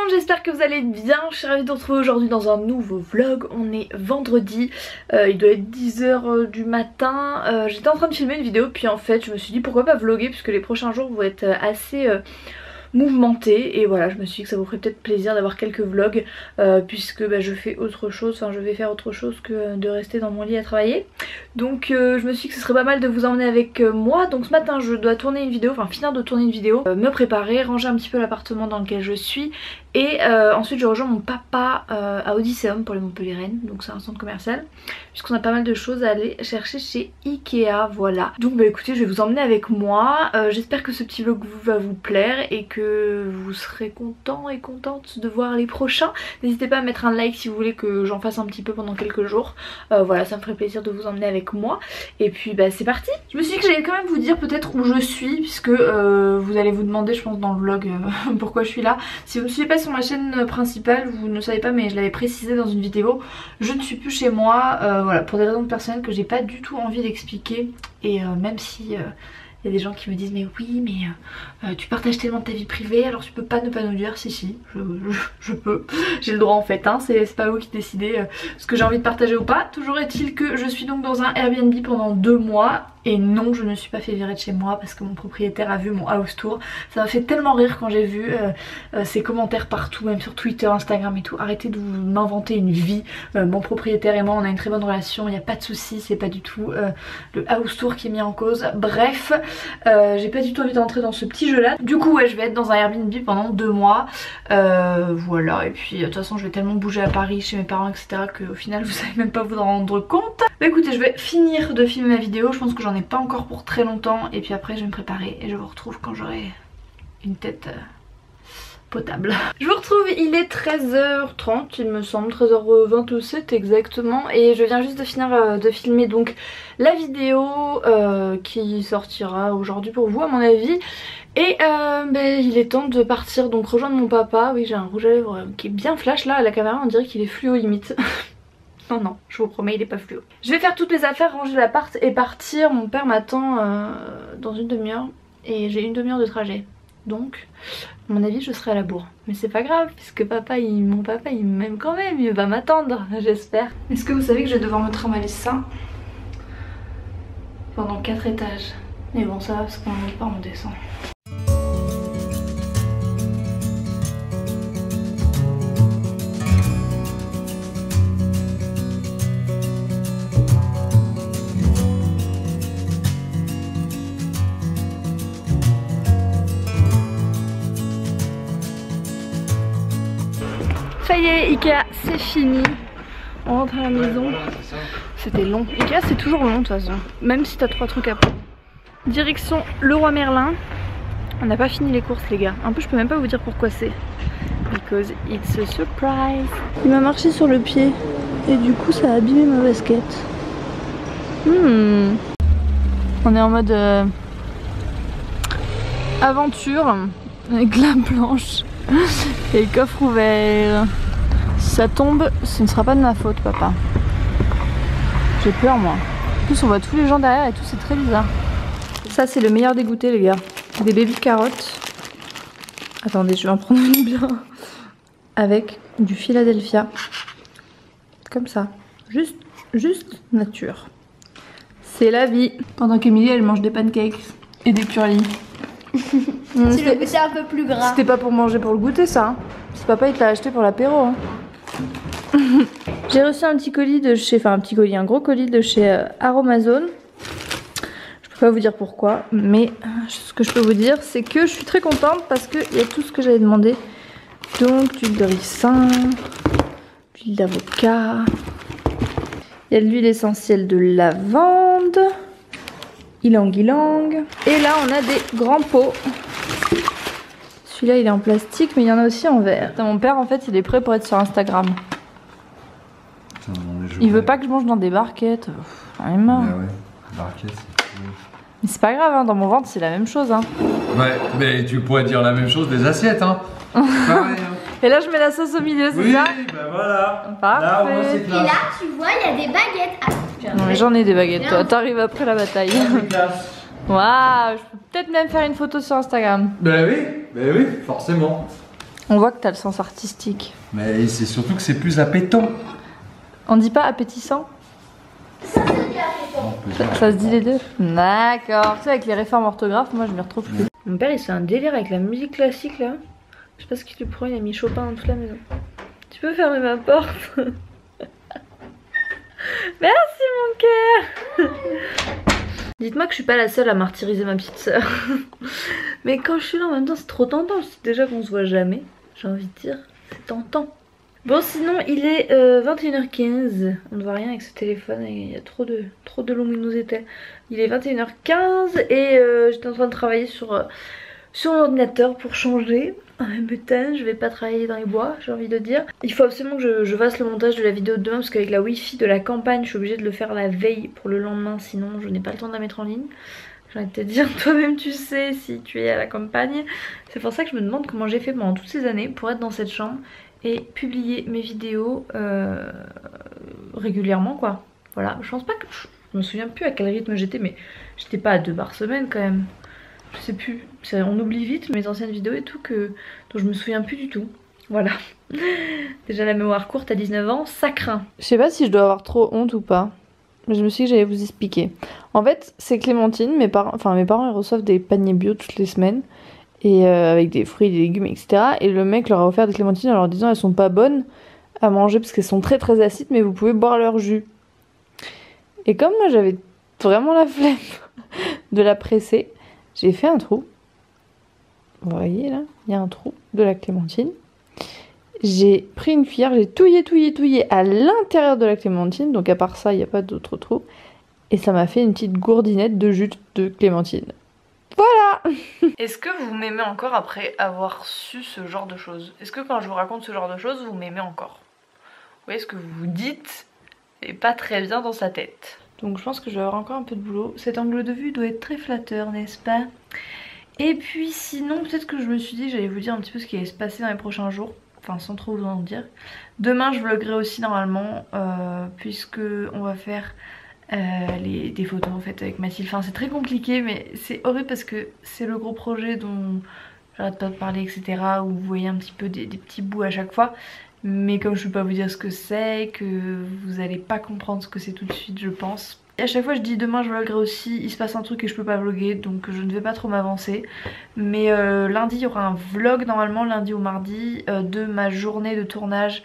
monde, j'espère que vous allez bien. Je suis ravie de vous retrouver aujourd'hui dans un nouveau vlog. On est vendredi, il doit être 10h du matin. J'étais en train de filmer une vidéo, puis en fait je me suis dit pourquoi pas vlogger, puisque les prochains jours vont être assez mouvementé, et voilà, je me suis dit que ça vous ferait peut-être plaisir d'avoir quelques vlogs puisque je fais autre chose, enfin je vais faire autre chose que de rester dans mon lit à travailler. Donc je me suis dit que ce serait pas mal de vous emmener avec moi. Donc ce matin je dois tourner une vidéo, enfin finir de tourner une vidéo, me préparer, ranger un petit peu l'appartement dans lequel je suis, et ensuite je rejoins mon papa à Odysseum pour les Montpellierennes, donc c'est un centre commercial, puisqu'on a pas mal de choses à aller chercher chez Ikea, voilà. Donc écoutez, je vais vous emmener avec moi, j'espère que ce petit vlog va vous plaire et que vous serez contents et contentes de voir les prochains. N'hésitez pas à mettre un like si vous voulez que j'en fasse un petit peu pendant quelques jours, voilà, ça me ferait plaisir de vous emmener avec moi. Et puis c'est parti. Je me suis dit que j'allais quand même vous dire peut-être où je suis, puisque vous allez vous demander je pense dans le vlog pourquoi je suis là. Si vous ne me suivez pas sur ma chaîne principale, vous ne le savez pas, mais je l'avais précisé dans une vidéo, je ne suis plus chez moi, voilà, pour des raisons personnelles que j'ai pas du tout envie d'expliquer. Et même si il y a des gens qui me disent mais oui mais tu partages tellement de ta vie privée, alors tu peux pas ne pas nous dire. Si je peux, j'ai le droit en fait, hein. C'est pas vous qui décidez ce que j'ai envie de partager ou pas. Toujours est-il que je suis donc dans un Airbnb pendant 2 mois. Et non, je ne me suis pas fait virer de chez moi parce que mon propriétaire a vu mon house tour. Ça m'a fait tellement rire quand j'ai vu ces commentaires partout, même sur Twitter, Instagram et tout. Arrêtez de m'inventer une vie. Mon propriétaire et moi, on a une très bonne relation, il n'y a pas de soucis, c'est pas du tout le house tour qui est mis en cause. Bref, j'ai pas du tout envie d'entrer dans ce petit jeu là. Du coup, ouais, je vais être dans un Airbnb pendant 2 mois. Voilà, et puis de toute façon, je vais tellement bouger à Paris chez mes parents, etc. qu'au final, vous savez même pas vous en rendre compte. Mais écoutez, je vais finir de filmer ma vidéo. Je pense que j'en ai pas encore pour très longtemps, et puis après je vais me préparer et je vous retrouve quand j'aurai une tête potable. Je vous retrouve, il est 13h30 il me semble, 13h27 exactement, et je viens juste de finir de filmer donc la vidéo qui sortira aujourd'hui pour vous à mon avis. Et il est temps de partir donc rejoindre mon papa. Oui, j'ai un rouge à lèvres qui est bien flash là à la caméra, on dirait qu'il est fluo limite. Non, non, je vous promets, il est pas fluo. Je vais faire toutes mes affaires, ranger l'appart et partir. Mon père m'attend dans une demi-heure et j'ai une demi-heure de trajet. Donc, à mon avis, je serai à la bourre. Mais c'est pas grave, puisque mon papa, il m'aime quand même, il va m'attendre, j'espère. Est-ce que vous savez que je vais devoir me trimballer ça pendant 4 étages? Mais bon, ça va parce qu'on monte pas, on descend. Ça y est, Ikea c'est fini, on rentre à la maison. C'était long, Ikea c'est toujours long de toute façon, même si t'as 3 trucs à prendre. Direction Leroy Merlin. On n'a pas fini les courses les gars, un peu je peux même pas vous dire pourquoi c'est. Because it's a surprise. Il m'a marché sur le pied et du coup ça a abîmé ma basket. On est en mode aventure avec la planche et le coffre ouvert. Si ça tombe, ce ne sera pas de ma faute, papa. J'ai peur, moi. En plus, on voit tous les gens derrière et tout, c'est très bizarre. Ça, c'est le meilleur dégoûté, les gars. Des baby carottes. Attendez, je vais en prendre une bien. Avec du Philadelphia. Comme ça. Juste nature. C'est la vie. Pendant qu'Emilie, elle mange des pancakes et des curlis. C'est le goûter un peu plus gras. C'était pas pour manger pour le goûter ça, hein. C'est papa il te l'a acheté pour l'apéro, hein. J'ai reçu un petit colis de chez, un gros colis de chez Aromazone. Je peux pas vous dire pourquoi, mais ce que je peux vous dire c'est que je suis très contente parce qu'il y a tout ce que j'avais demandé. Donc d'huile de ricin, d'huile d'avocat, il y a de l'huile essentielle de lavande, ylang-ylang. Et là on a des grands pots. Celui-là il est en plastique mais il y en a aussi en verre. Mon père en fait il est prêt pour être sur Instagram. Putain, il veut pas que je mange dans des barquettes. J'en ai marre. Ouais, barquettes c'est cool. Mais c'est pas grave, hein, dans mon ventre c'est la même chose. Hein. Ouais, mais tu pourrais dire la même chose des assiettes. Hein. Pareil, hein. Et là je mets la sauce au milieu, c'est ça? Oui, bah voilà. Parfait. Là, au moins, c'est Et classe. là, tu vois, il y a des baguettes. Ah, Non mais j'en ai des baguettes, toi. T'arrives après la bataille. C'est classe. Waouh, je peux peut-être même faire une photo sur Instagram. Bah oui, forcément. On voit que t'as le sens artistique. Mais c'est surtout que c'est plus appétant. On dit pas appétissant? Ça se dit appétant. Ça se dit les deux? D'accord. Tu sais, avec les réformes orthographes, moi je m'y retrouve plus. Mon père il se fait un délire avec la musique classique là. Je sais pas ce qu'il lui prend, il a mis Chopin dans toute la maison. Tu peux fermer ma porte? Merci mon cœur. Dites-moi que je suis pas la seule à martyriser ma petite sœur. Mais quand je suis là en même temps c'est trop tentant. Déjà qu'on se voit jamais, j'ai envie de dire, c'est tentant. Bon sinon il est 21h15. On ne voit rien avec ce téléphone, il y a trop de luminosité. Il est 21h15 et j'étais en train de travailler sur l'ordinateur pour changer. Putain, je vais pas travailler dans les bois, j'ai envie de dire. Il faut absolument que je fasse le montage de la vidéo de demain parce qu'avec la wifi de la campagne, je suis obligée de le faire la veille pour le lendemain, sinon je n'ai pas le temps de la mettre en ligne. J'ai envie de te dire, toi-même tu sais si tu es à la campagne. C'est pour ça que je me demande comment j'ai fait pendant toutes ces années pour être dans cette chambre et publier mes vidéos régulièrement quoi. Voilà, je pense pas que... Je me souviens plus à quel rythme j'étais, mais j'étais pas à 2 par semaine quand même. Je sais plus, on oublie vite mes anciennes vidéos et tout dont je me souviens plus du tout. Voilà. Déjà la mémoire courte à 19 ans, ça craint. Je sais pas si je dois avoir trop honte ou pas. Mais je me suis dit que j'allais vous expliquer. En fait, c'est Clémentine, mes parents ils reçoivent des paniers bio toutes les semaines. Et avec des fruits, des légumes, etc. Et le mec leur a offert des clémentines en leur disant elles sont pas bonnes à manger parce qu'elles sont très très acides, mais vous pouvez boire leur jus. Et comme moi j'avais vraiment la flemme de la presser, j'ai fait un trou. Vous voyez là, il y a un trou de la clémentine. J'ai pris une cuillère, j'ai touillé à l'intérieur de la clémentine. Donc à part ça, il n'y a pas d'autre trou. Et ça m'a fait une petite gourdinette de jus de clémentine. Voilà. Est-ce que vous m'aimez encore après avoir su ce genre de choses? Est-ce que quand je vous raconte ce genre de choses, vous m'aimez encore? Ou est-ce que vous vous dites et pas très bien dans sa tête? Donc je pense que je vais avoir encore un peu de boulot. Cet angle de vue doit être très flatteur, n'est-ce pas? Et puis sinon, peut-être que je me suis dit j'allais vous dire un petit peu ce qui allait se passer dans les prochains jours. Enfin sans trop vous en dire. Demain je vloggerai aussi normalement, puisque on va faire des photos en fait avec Mathilde. Enfin c'est très compliqué mais c'est horrible parce que c'est le gros projet dont j'arrête pas de parler etc. Où vous voyez un petit peu des petits bouts à chaque fois. Mais comme je ne peux pas vous dire ce que c'est, que vous allez pas comprendre ce que c'est tout de suite je pense. Et à chaque fois je dis demain je vloggerai aussi, il se passe un truc et je peux pas vlogger donc je ne vais pas trop m'avancer. Mais lundi il y aura un vlog normalement, lundi ou mardi, de ma journée de tournage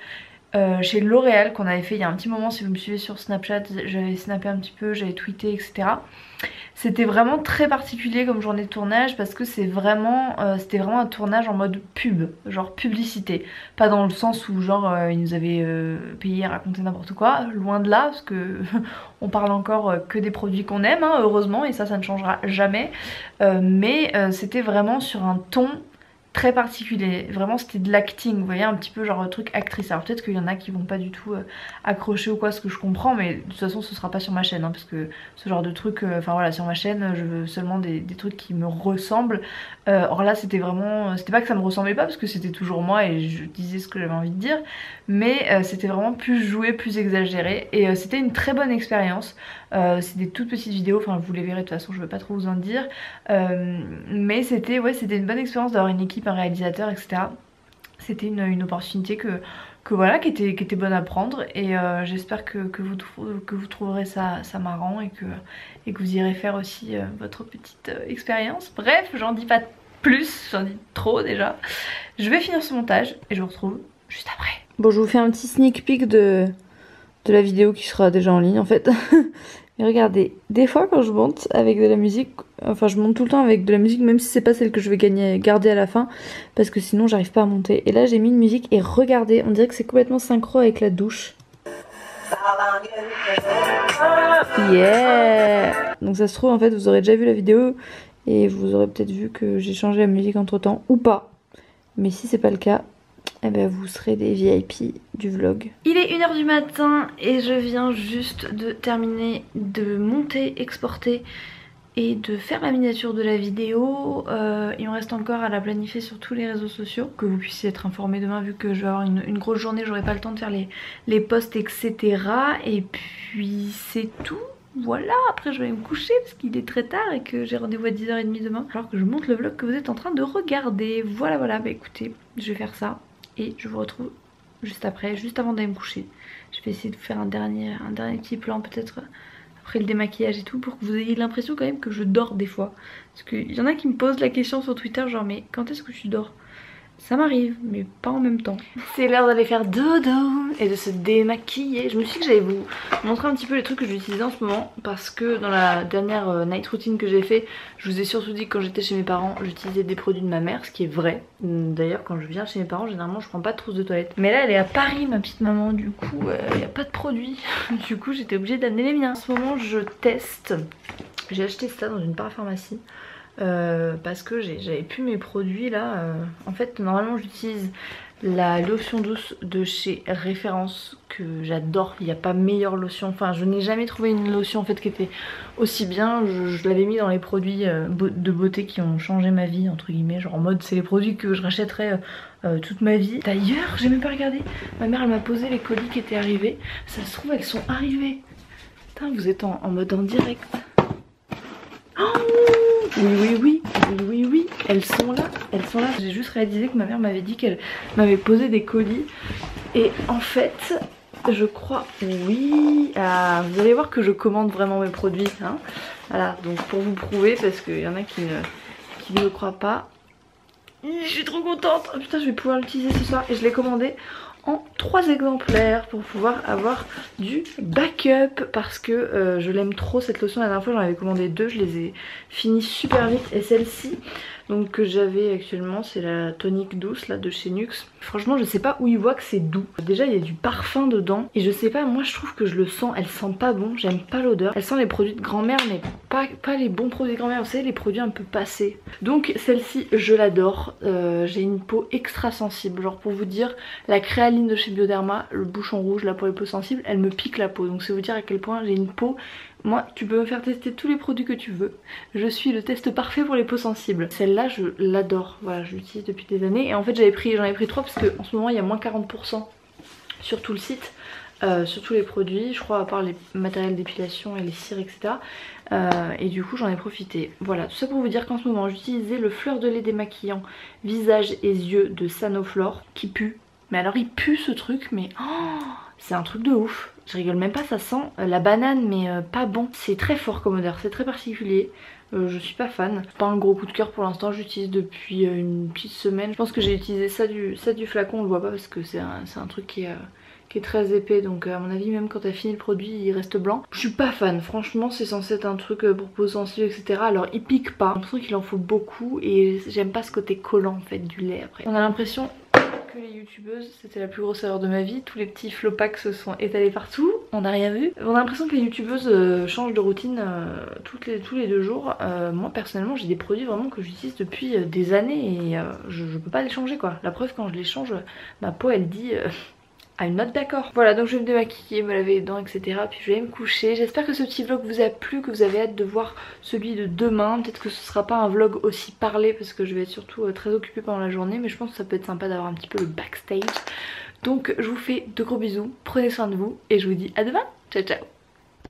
chez L'Oréal qu'on avait fait il y a un petit moment. Si vous me suivez sur Snapchat, j'avais snappé un petit peu, j'avais tweeté etc. C'était vraiment très particulier comme journée de tournage parce que c'était vraiment un tournage en mode pub, genre publicité. Pas dans le sens où genre ils nous avaient payé à raconter n'importe quoi, loin de là parce que on parle encore que des produits qu'on aime hein, heureusement, et ça ne changera jamais. Mais c'était vraiment sur un ton très particulier, vraiment c'était de l'acting, vous voyez, un petit peu genre truc actrice. Alors peut-être qu'il y en a qui vont pas du tout accrocher ou quoi, ce que je comprends, mais de toute façon ce sera pas sur ma chaîne hein, parce que ce genre de truc, enfin voilà, sur ma chaîne je veux seulement des trucs qui me ressemblent. Or là c'était vraiment, c'était pas que ça me ressemblait pas parce que c'était toujours moi et je disais ce que j'avais envie de dire, mais c'était vraiment plus joué, plus exagéré et c'était une très bonne expérience. C'est des toutes petites vidéos, enfin vous les verrez de toute façon, je veux pas trop vous en dire, mais c'était une bonne expérience d'avoir une équipe, un réalisateur etc. C'était une opportunité que voilà, qui était bonne à prendre et j'espère que vous trouverez ça marrant et que vous irez faire aussi votre petite expérience. Bref, j'en dis pas plus, j'en dis trop déjà. Je vais finir ce montage et je vous retrouve juste après. Bon, je vous fais un petit sneak peek de la vidéo qui sera déjà en ligne en fait. Mais regardez, des fois quand je monte avec de la musique, enfin je monte tout le temps avec de la musique même si c'est pas celle que je vais garder à la fin parce que sinon j'arrive pas à monter. Et là j'ai mis une musique et regardez, on dirait que c'est complètement synchro avec la douche. Yeah. Donc ça se trouve en fait vous aurez déjà vu la vidéo et vous aurez peut-être vu que j'ai changé la musique entre temps ou pas. Mais si c'est pas le cas, eh ben vous serez des VIP du vlog. Il est 1h du matin et je viens juste de terminer de monter, exporter et de faire la miniature de la vidéo. Il me reste encore à la planifier sur tous les réseaux sociaux, que vous puissiez être informés demain vu que je vais avoir une grosse journée, j'aurai pas le temps de faire les posts etc. Et puis c'est tout. Voilà, après je vais aller me coucher parce qu'il est très tard et que j'ai rendez-vous à 10h30 demain. Alors que je monte le vlog que vous êtes en train de regarder. Voilà, bah écoutez, je vais faire ça et je vous retrouve juste après, juste avant d'aller me coucher. Je vais essayer de faire un dernier petit plan peut-être après le démaquillage et tout pour que vous ayez l'impression quand même que je dors des fois. Parce qu'il y en a qui me posent la question sur Twitter genre mais quand est-ce que tu dors? Ça m'arrive, mais pas en même temps. C'est l'heure d'aller faire dodo et de se démaquiller. Je me suis dit que j'allais vous montrer un petit peu les trucs que j'utilisais en ce moment. Parce que dans la dernière night routine que j'ai fait, je vous ai surtout dit que quand j'étais chez mes parents, j'utilisais des produits de ma mère, ce qui est vrai. D'ailleurs, quand je viens chez mes parents, généralement je prends pas de trousse de toilette. Mais là, elle est à Paris, ma petite maman, du coup, il n'y a pas de produits. Du coup, j'étais obligée d'amener les miens. En ce moment, je teste. J'ai acheté ça dans une parapharmacie. Parce que j'avais plus mes produits là. En fait normalement j'utilise la lotion douce de chez Référence que j'adore. Il n'y a pas meilleure lotion, enfin je n'ai jamais trouvé une lotion en fait qui était aussi bien. Je l'avais mis dans les produits de beauté qui ont changé ma vie entre guillemets, genre en mode c'est les produits que je rachèterais toute ma vie. D'ailleurs j'ai même pas regardé, ma mère elle m'a posé les colis qui étaient arrivés. Ça se trouve elles sont arrivées. Putain vous êtes en mode en direct. Oh oui, elles sont là, J'ai juste réalisé que ma mère m'avait dit qu'elle m'avait posé des colis. Et en fait, je crois, oui, vous allez voir que je commande vraiment mes produits. Hein. Voilà, donc pour vous prouver, parce qu'il y en a qui ne le croient pas. Je suis trop contente, oh, putain je vais pouvoir l'utiliser ce soir. Et je l'ai commandé en 3 exemplaires pour pouvoir avoir du backup parce que je l'aime trop cette lotion. La dernière fois j'en avais commandé 2, je les ai finis super vite. Et celle-ci donc que j'avais actuellement c'est la tonique douce là de chez Nuxe. Franchement je sais pas où ils voient que c'est doux. Déjà il y a du parfum dedans et je sais pas, moi je trouve que je le sens, elle sent pas bon, j'aime pas l'odeur. Elle sent les produits de grand-mère mais pas les bons produits de grand-mère, vous savez les produits un peu passés. Donc celle-ci je l'adore, j'ai une peau extra sensible, genre pour vous dire la créaline de chez Bioderma, le bouchon rouge là pour les peaux sensibles, elle me pique la peau, donc c'est vous dire à quel point j'ai une peau. Moi tu peux me faire tester tous les produits que tu veux, je suis le test parfait pour les peaux sensibles. Celle-là je l'adore, voilà je l'utilise depuis des années et en fait j'en ai pris 3 parce qu'en ce moment il y a moins 40% sur tout le site. Sur tous les produits, je crois à part les matériels d'épilation et les cires etc. Et du coup j'en ai profité. Voilà, tout ça pour vous dire qu'en ce moment j'utilisais le fleur de lait démaquillant visage et yeux de Sanoflore qui pue. Mais alors il pue ce truc mais oh, c'est un truc de ouf. Je rigole même pas, ça sent la banane mais pas bon. C'est très fort comme odeur, c'est très particulier. Je suis pas fan, pas un gros coup de cœur pour l'instant, j'utilise depuis une petite semaine. Je pense que j'ai utilisé ça du flacon, on le voit pas parce que c'est un truc qui est très épais, donc à mon avis même quand t'as fini le produit il reste blanc. Je suis pas fan, franchement c'est censé être un truc pour peau sensible etc. Alors il pique pas, j'ai l'impression qu'il en faut beaucoup et j'aime pas ce côté collant en fait du lait après. On a l'impression que les youtubeuses c'était la plus grosse erreur de ma vie, tous les petits flopacs se sont étalés partout, on n'a rien vu. On a l'impression que les youtubeuses changent de routine tous les 2 jours. Moi personnellement j'ai des produits vraiment que j'utilise depuis des années et je peux pas les changer quoi. La preuve quand je les change, ma peau elle dit... à une note d'accord. Voilà donc je vais me démaquiller, me laver les dents etc. Puis je vais aller me coucher. J'espère que ce petit vlog vous a plu, que vous avez hâte de voir celui de demain. Peut-être que ce sera pas un vlog aussi parlé parce que je vais être surtout très occupée pendant la journée. Mais je pense que ça peut être sympa d'avoir un petit peu le backstage. Donc je vous fais de gros bisous, prenez soin de vous et je vous dis à demain. Ciao ciao.